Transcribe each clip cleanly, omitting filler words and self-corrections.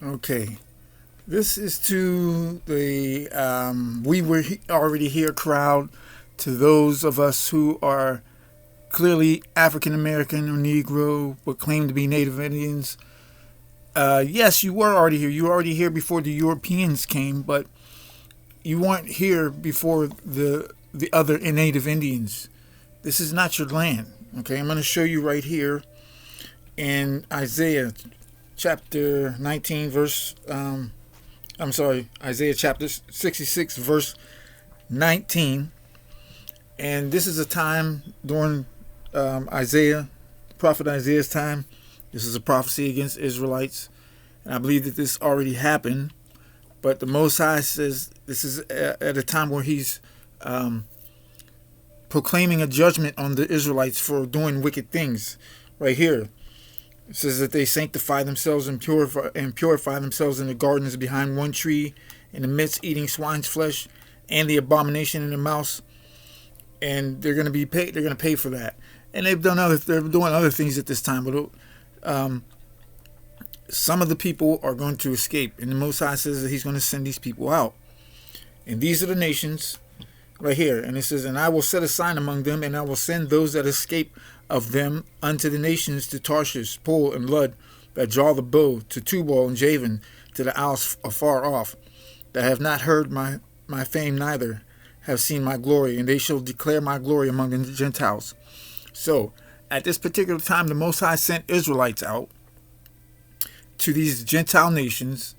Okay. This is to the we were already here crowd, to those of us who are clearly African American or Negro but claim to be Native Indians. Yes, you were already here. You were already here before the Europeans came, but you weren't here before the other Native Indians. This is not your land. Okay, I'm going to show you right here in Isaiah chapter 19, verse. I'm sorry, Isaiah chapter 66, verse 19. And this is a time during Isaiah, prophet Isaiah's time. This is a prophecy against Israelites. And I believe that this already happened. But the Most High says this is at a time where he's proclaiming a judgment on the Israelites for doing wicked things. Right here, it says that they sanctify themselves and purify themselves in the gardens behind one tree, in the midst eating swine's flesh, and the abomination in their mouths. And they're going to be paid. They're going to pay for that. And they're doing other things at this time. But some of the people are going to escape, and the Most High says that he's going to send these people out. And these are the nations right here. And it says, and I will set a sign among them, and I will send those that escape of them unto the nations, to Tarshish, Pul, and Lud, that draw the bow, to Tubal and Javan, to the isles afar off, that have not heard my fame, neither have seen my glory, and they shall declare my glory among the Gentiles. So, at this particular time, the Most High sent Israelites out to these Gentile nations,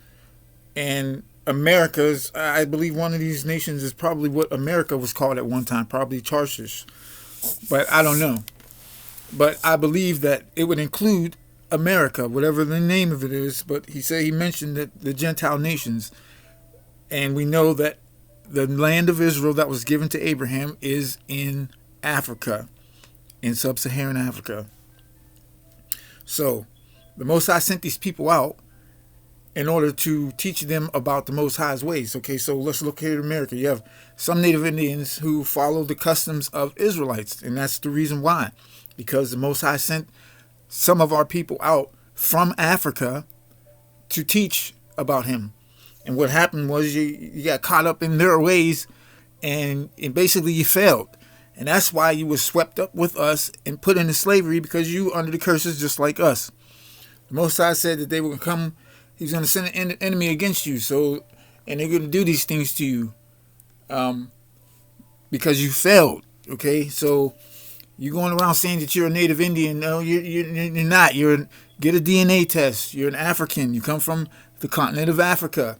and America's, I believe one of these nations is probably what America was called at one time, probably Tarshish, but I don't know. But I believe that it would include America, whatever the name of it is. But he mentioned that the Gentile nations, and we know that the land of Israel that was given to Abraham is in Africa, in sub-Saharan Africa. So the Most High sent these people out in order to teach them about the Most High's ways. Okay, so let's look here at America. You have some Native Indians who follow the customs of Israelites, and that's the reason why. Because the Most High sent some of our people out from Africa to teach about him. And what happened was you got caught up in their ways, and basically you failed. And that's why you were swept up with us and put into slavery, because you were under the curses just like us. The Most High said that they would come, he's going to send an enemy against you. So, and they're going to do these things to you because you failed. Okay, so you're going around saying that you're a Native Indian. No, you're not. Get a DNA test. You're an African. You come from the continent of Africa.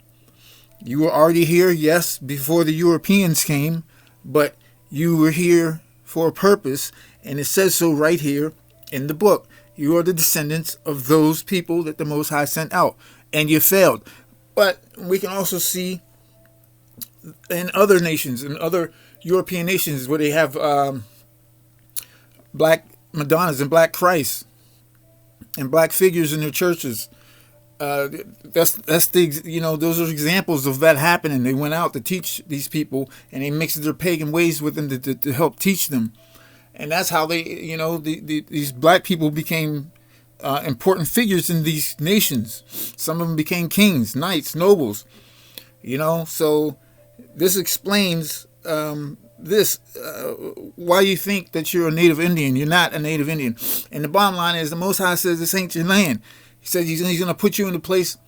You were already here, yes, before the Europeans came, but you were here for a purpose, and it says so right here in the book. You are the descendants of those people that the Most High sent out, and you failed. But we can also see in other nations, in other European nations, where they have black Madonnas and black Christ and black figures in their churches. That's the those are examples of that happening. They went out to teach these people, and they mixed their pagan ways with them to help teach them, and that's how they these black people became important figures in these nations. Some of them became kings, knights, nobles. So this explains why you think that you're a Native Indian. You're not a Native Indian. And the bottom line is, the Most High says this ain't your land. He says he's going to put you in a place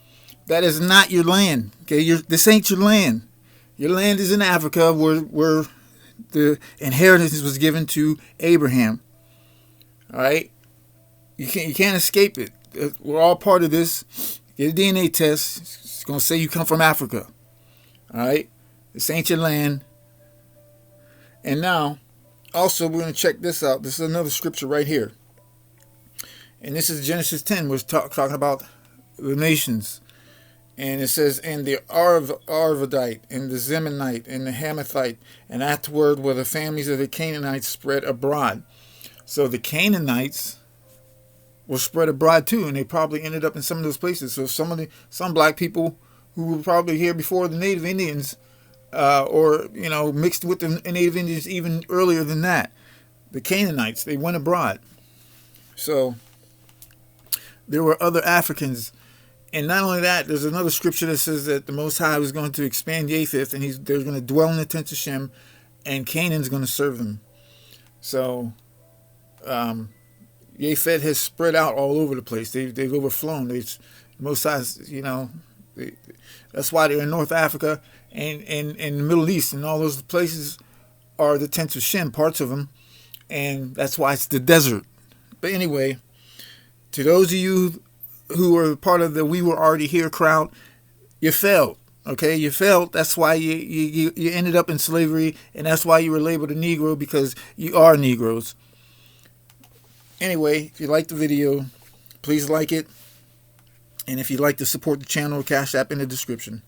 that is not your land. Okay, this ain't your land. Your land is in Africa, where the inheritance was given to Abraham. All right, you can't escape it. We're all part of this. Get a DNA test. It's going to say you come from Africa. All right, this ain't your land. And now, also, we're going to check this out. This is another scripture right here. And this is Genesis 10. We're talking about the nations. And it says, and the Arvadite, and the Zemanite, and the Hamathite, and afterward were the families of the Canaanites spread abroad. So the Canaanites were spread abroad too, and they probably ended up in some of those places. So some black people who were probably here before the Native Indians, or mixed with the Native Indians even earlier than that. The Canaanites, they went abroad. So there were other Africans And not only that, there's another scripture that says that the Most High was going to expand Japheth, and they're going to dwell in the tents of Shem, and Canaan's going to serve them. So, Japheth has spread out all over the place. They've overflown. Most High, that's why they're in North Africa and the Middle East, and all those places are the tents of Shem, parts of them, and that's why it's the desert. But anyway, to those of you who were part of the "We Were Already Here" crowd, you failed. Okay, you failed. That's why you ended up in slavery, and that's why you were labeled a Negro, because you are Negroes. Anyway, if you liked the video, please like it. And if you'd like to support the channel, Cash App in the description.